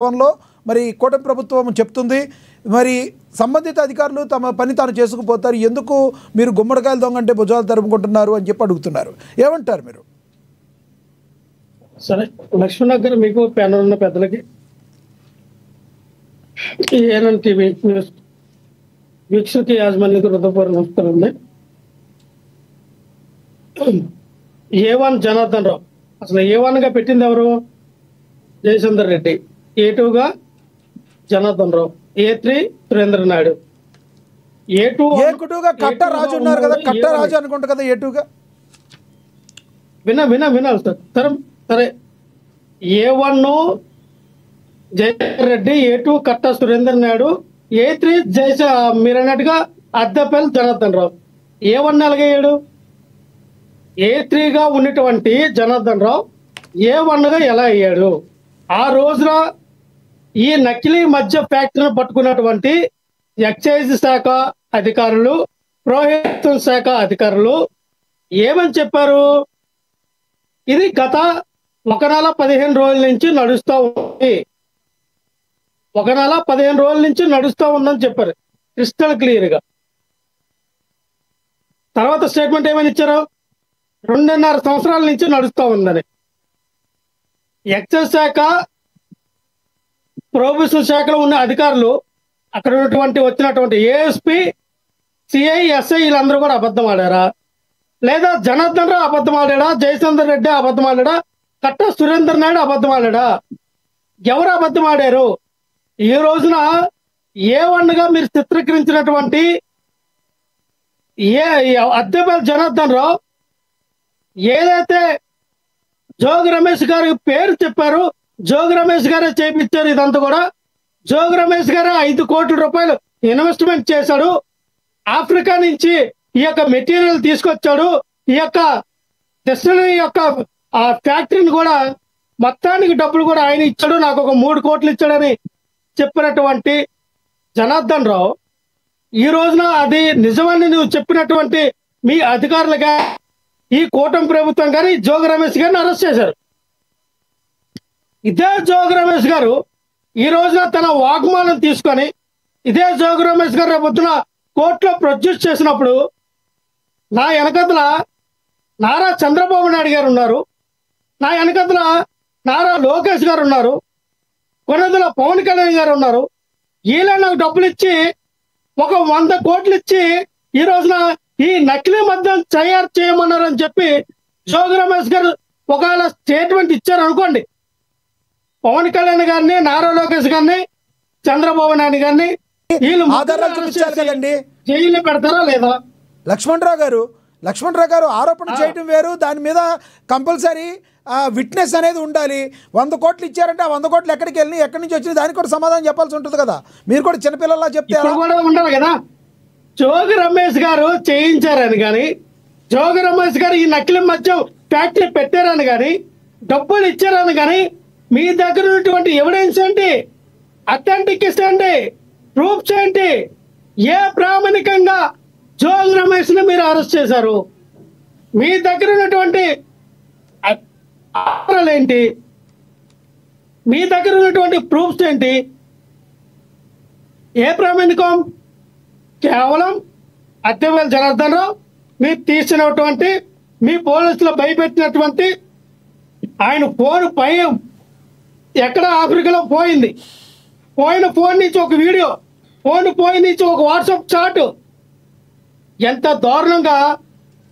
లో మరి కూటమి ప్రభుత్వం చెప్తుంది. మరి సంబంధిత అధికారులు తమ పని తాను చేసుకుపోతారు. ఎందుకు మీరు గుమ్మడికాయలు దొంగంటే భుజాలు తరుముకుంటున్నారు అని చెప్పి అడుగుతున్నారు. ఏమంటారు మీరు? సరే, లక్ష్మణ్ గారు, మీకు ప్యానల్ ఉన్న పెద్దలకి, ఏఎన్ఎన్ టీవీ న్యూస్ వీక్షకి యాజమాన్యానికి హృదయపూర్వక నమస్కారం అండి. A1 జనార్దన్ రావు, అసలు A1 గా పెట్టింది ఎవరు? జయచందర్ రెడ్డి. A2 గా జనార్దన్ రావు, A3 సురేంద్ర నాయుడు, A2 గా కట్ట రాజు ఉన్నారు కదా, కట్ట రాజు అనుకుంటా కదా A2 గా. వినాలి సార్. సరే, A1 జయచందర్ రెడ్డి, A2 కట్ట సురేంద్ర నాయుడు, A3 మీరు అన్నట్టుగా అద్దెపల్లి జనార్దన్ రావు. A1 ఎలాగయ్యాడు? A3 గా ఉన్నటువంటి జనార్దన్ రావు A1 గా ఎలా అయ్యాడు? ఆ రోజున ఈ నకిలీ మద్య ఫ్యాక్టరీని పట్టుకున్నటువంటి ఎక్సైజ్ శాఖ అధికారులు, ప్రోహిబిషన్ శాఖ అధికారులు ఏమని చెప్పారు? ఇది గత 1 నెల 15 రోజుల నుంచి నడుస్తూ ఉంది, 1 నెల 15 రోజుల నుంచి నడుస్తూ ఉందని చెప్పారు క్రిస్టల్ క్లియర్ గా. తర్వాత స్టేట్మెంట్ ఏమని ఇచ్చారు? 2.5 సంవత్సరాల నుంచి నడుస్తూ ఉందని. ఎక్సైజ్ శాఖ, ప్రొహిబిషన్ శాఖలో ఉన్న అధికారులు, అక్కడ వచ్చినటువంటి ఏఎస్పీ, సిఐ, ఎస్ఐ వీళ్ళందరూ కూడా అబద్ధం ఆడారా? లేదా జనార్దన్ రావు అబద్ధం ఆడాడా? జయచందర్ రెడ్డి అబద్ధం ఆడాడా? కట్ట సురేంద్ర నాయుడు అబద్ధం ఆడాడా? ఎవరు అబద్ధం ఆడారు? ఈ రోజున A1 గా మీరు చిత్రీకరించినటువంటి అద్దెపల్లి జనార్దన్ రావు ఏదైతే జోగి రమేష్ గారి పేరు చెప్పారు, జోగి రమేష్ గారే చేపించారు. ఇదంతా కూడా జోగి రమేష్ గారే 5 కోట్ల రూపాయలు ఇన్వెస్ట్మెంట్ చేశాడు. ఆఫ్రికా నుంచి ఈ యొక్క మెటీరియల్ తీసుకొచ్చాడు. ఈ యొక్క డిస్టిలరీ యొక్క ఆ ఫ్యాక్టరీని కూడా మొత్తానికి డబ్బులు కూడా ఆయన ఇచ్చాడు, నాకు ఒక 3 కోట్లు ఇచ్చాడని చెప్పినటువంటి జనార్దన్ రావు ఈ రోజున అది నిజమని నువ్వు చెప్పినటువంటి మీ అధికారులుగా ఈ కూటమి ప్రభుత్వం గారు జోగి రమేష్ గారిని అరెస్ట్ చేశారు. ఇదే జోగి రమేష్ గారు ఈ రోజున తన వాగ్మానం తీసుకొని ఇదే జోగి రమేష్ గారు రేపొద్దున కోర్టులో ప్రొడ్యూస్ చేసినప్పుడు నా వెనకతల నారా చంద్రబాబు నాయుడు గారు ఉన్నారు, నా వెనకతల నారా లోకేష్ గారు ఉన్నారు, కొనదల పవన్ కళ్యాణ్ గారు ఉన్నారు. వీళ్ళ నాకు డబ్బులు ఇచ్చి ఒక 100 కోట్లు ఇచ్చి ఈ రోజున ఈ నకిలీ మద్యం తయారు చేయమన్నారని చెప్పి జోగి రమేష్ గారు ఒకవేళ స్టేట్మెంట్ ఇచ్చారు అనుకోండి, పవన్ కళ్యాణ్ గారిని, నారా లోకేష్ గారిని, చంద్రబాబు నాయుడు గారిని వీళ్ళు జైలు పెడతారా లేదా? లక్ష్మణరావు గారు ఆరోపణ చేయడం వేరు, దాని మీద కంపల్సరీ విట్నెస్ అనేది ఉండాలి. 100 కోట్లు ఇచ్చారంటే ఆ 100 కోట్లు ఎక్కడికి వెళ్ళి ఎక్కడి నుంచి వచ్చింది దానికి కూడా సమాధానం చెప్పాల్సి ఉంటుంది కదా. మీరు కూడా చిన్నపిల్లలా చెప్తే కూడా ఉండాలి కదా. జోగి రమేష్ గారు చేయించారని కానీ, జోగి రమేష్ గారు ఈ నకిలీ మద్యం ఫ్యాక్టరీ పెట్టారని కానీ, డబ్బులు ఇచ్చారని కానీ మీ దగ్గర ఉన్నటువంటి ఎవిడెన్స్ ఏంటి? అథెంటికేషన్ ఏంటి? ప్రూఫ్స్ ఏంటి? ఏ ప్రామాణికంగా జోగి రమేష్ ని మీరు అరెస్ట్ చేశారు? మీ దగ్గర ఉన్నటువంటి ఆధారాలు ఏంటి? మీ దగ్గర ఉన్నటువంటి ప్రూఫ్స్ ఏంటి? ఏ ప్రామాణికం? కేవలం అద్దెపల్లి జనార్దన్ రావు మీరు తీసినటువంటి, మీ పోలీసులు భయపెట్టినటువంటి ఆయన ఫోన్ పై ఎక్కడ ఆఫ్రికాలో పోయింది, పోయిన ఫోన్ నుంచి ఒక వీడియో, ఫోన్ పోయిన నుంచి ఒక వాట్సాప్ చాట్, ఎంత దారుణంగా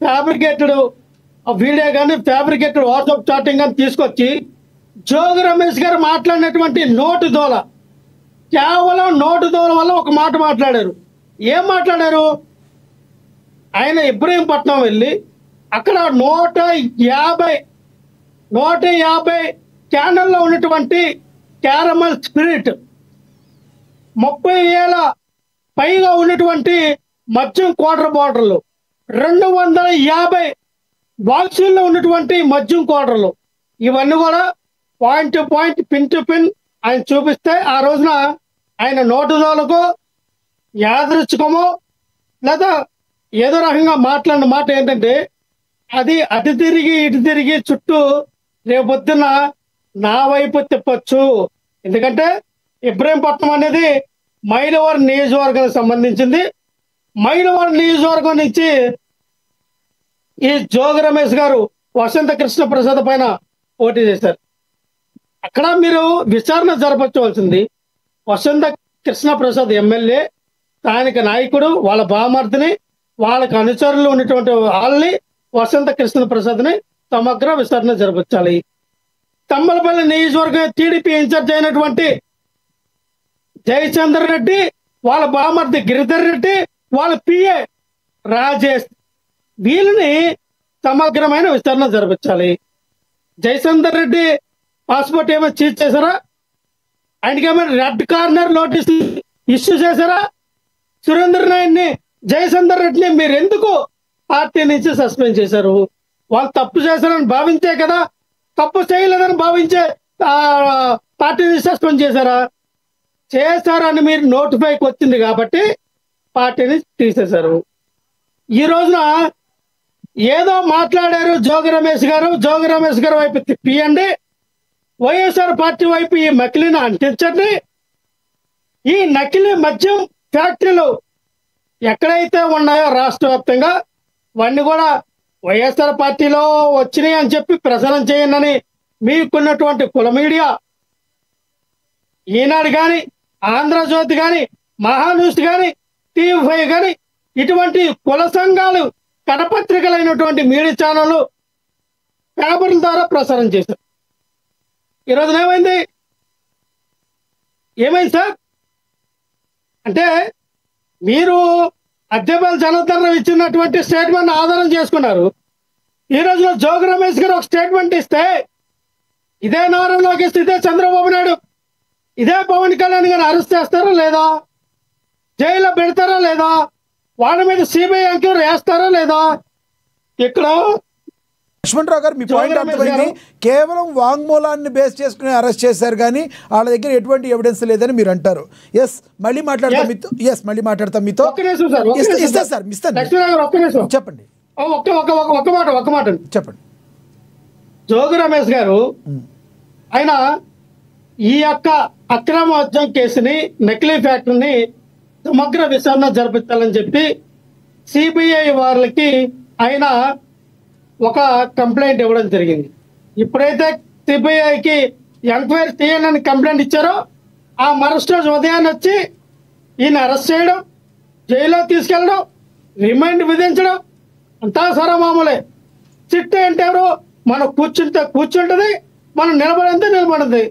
ఫ్యాబ్రికేటెడ్ వీడియో కానీ ఫ్యాబ్రికేటెడ్ వాట్సాప్ చాటింగ్ కానీ తీసుకొచ్చి జోగి రమేష్ గారు మాట్లాడినటువంటి నోటు దోల, కేవలం నోటు దోల వల్ల ఒక మాట మాట్లాడారు. ఏం మాట్లాడారు? ఆయన ఇబ్రహీంపట్నం వెళ్ళి అక్కడ 150 క్యానల్లో ఉన్నటువంటి క్యారమల్ స్పిరిట్, 30 ఏళ్ళ పైగా ఉన్నటువంటి మద్యం క్వార్టర్ బాటిల్లు, 250 బాక్సుల్లో ఉన్నటువంటి మద్యం క్వార్టర్లు, ఇవన్నీ కూడా point to point, pin to pin ఆయన చూపిస్తే ఆ రోజున ఆయన నోటుదోలకు యాదృచ్ఛికమో లేదా ఏదో రకంగా మాట్లాడిన మాట ఏంటంటే, అది అటు తిరిగి ఇటు తిరిగి చుట్టూ రేపొద్దున నా వైపు తిప్పొచ్చు, ఎందుకంటే ఇబ్రహీంపట్నం అనేది మైలవరం నియోజకవర్గానికి సంబంధించింది. మైలవరం నియోజకవర్గం నుంచి ఈ జోగి రమేష్ గారు వసంత కృష్ణ ప్రసాద్ పైన పోటీ చేశారు. అక్కడ మీరు విచారణ జరపవలసింది. వసంత కృష్ణ ప్రసాద్ ఎమ్మెల్యే, స్థానిక నాయకుడు, వాళ్ళ బామర్దిని, వాళ్ళకి అనుచరులు ఉన్నటువంటి వాళ్ళని, వసంత కృష్ణ ప్రసాద్ని సమగ్ర విచారణ జరపచ్చాలి. తమ్మలపల్లి నియోజకవర్గం టీడీపీ ఇన్ఛార్జ్ అయినటువంటి జయచంద్ర రెడ్డి, వాళ్ళ బామర్ది గిరిధర్ రెడ్డి, వాళ్ళ పిఏ రాజేష్, వీళ్ళని సమగ్రమైన విచారణ జరపచ్చాలి. జయచందర్ రెడ్డి పాస్పోర్ట్ ఏమైనా చీజ్ చేశారా? ఆయనకి ఏమైనా రెడ్ కార్నర్ నోటీస్ ఇష్యూ చేశారా? సురేందర్ నాయన్ని, జయచందర్ రెడ్డిని మీరు ఎందుకు పార్టీ నుంచి సస్పెండ్ చేశారు? వాళ్ళు తప్పు చేశారని భావించే కదా, తప్పు చేయలేదని భావించే పార్టీ నుంచి సస్పెండ్ చేశారా? చేశారని మీరు నోటిఫైకి వచ్చింది కాబట్టి పార్టీని తీసేశారు. ఈ రోజున ఏదో మాట్లాడారు జోగి రమేష్ గారు, జోగి రమేష్ గారి వైపు తిప్పియండి, వైఎస్ఆర్ పార్టీ వైపు ఈ నకిలీని అంటించండి. ఈ నకిలీ మద్యం ఫ్యాక్టరీలు ఎక్కడైతే ఉన్నాయో రాష్ట్ర వ్యాప్తంగా అవన్నీ కూడా వైఎస్ఆర్ పార్టీలో వచ్చినాయి అని చెప్పి ప్రచారం చేయండి. మీకున్నటువంటి కుల మీడియా, ఈనాడు కానీ, ఆంధ్రజ్యోతి కానీ, మహాన్యూస్ కానీ, టీవీ5 కానీ, ఇటువంటి కుల సంఘాలు కడపత్రికలైనటువంటి మీడియా ఛానళ్ళు పేపర్ల ద్వారా ప్రసారం చేశారు. ఈరోజు ఏమైంది సార్ అంటే, మీరు అద్దెపల్లి జనార్దన్ రావు ఇచ్చినటువంటి స్టేట్మెంట్ ఆధారం చేసుకున్నారు. ఈ రోజున జోగి రమేష్ గారు ఒక స్టేట్మెంట్ ఇస్తే ఇదే నారా లోకేష్, ఇదే చంద్రబాబు నాయుడు, ఇదే పవన్ కళ్యాణ్ గారిని అరెస్ట్ చేస్తారా లేదా? జైల్లో పెడతారా లేదా? వాళ్ళ మీద సిబిఐ ఎంక్వైరీ వేస్తారా లేదా? ఇక్కడ లక్ష్మణరావు గారు, మీ పాయింట్ అర్థమైంది. కేవలం వాంగ్మూలాన్ని బేస్ చేసుకుని అరెస్ట్ చేశారు కానీ వాళ్ళ దగ్గర ఎటువంటి ఎవిడెన్స్ లేదని మీరు అంటారు. ఎస్, మళ్ళీ మాట్లాడతాం మీతో. మళ్ళీ మాట్లాడతాం మీతో. చెప్పండి. ఒక మాట చెప్పండి. జోగి రమేష్ గారు ఆయన ఈ యొక్క అక్రమ మద్యం కేసుని, నకిలీ ఫ్యాక్టరీని సమగ్ర విచారణ జరిపించాలని చెప్పి సిబిఐ వాళ్ళకి ఆయన ఒక కంప్లైంట్ ఇవ్వడం జరిగింది. ఇప్పుడైతే సిబిఐకి ఎంక్వైరీ చేయాలని కంప్లైంట్ ఇచ్చారో ఆ మరుసటి రోజు ఉదయాన్ని వచ్చి ఈయన అరెస్ట్ చేయడం, జైల్లో తీసుకెళ్ళడం, రిమైండ్ విధించడం అంతా సరమామూలే. చిట్టు అంటే ఎవరు? మనం కూర్చుంటుంది, మనం నిలబడంతే నిలబడింది.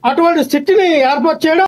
అటువంటి స్థితిని ఏర్పాటు చేయడం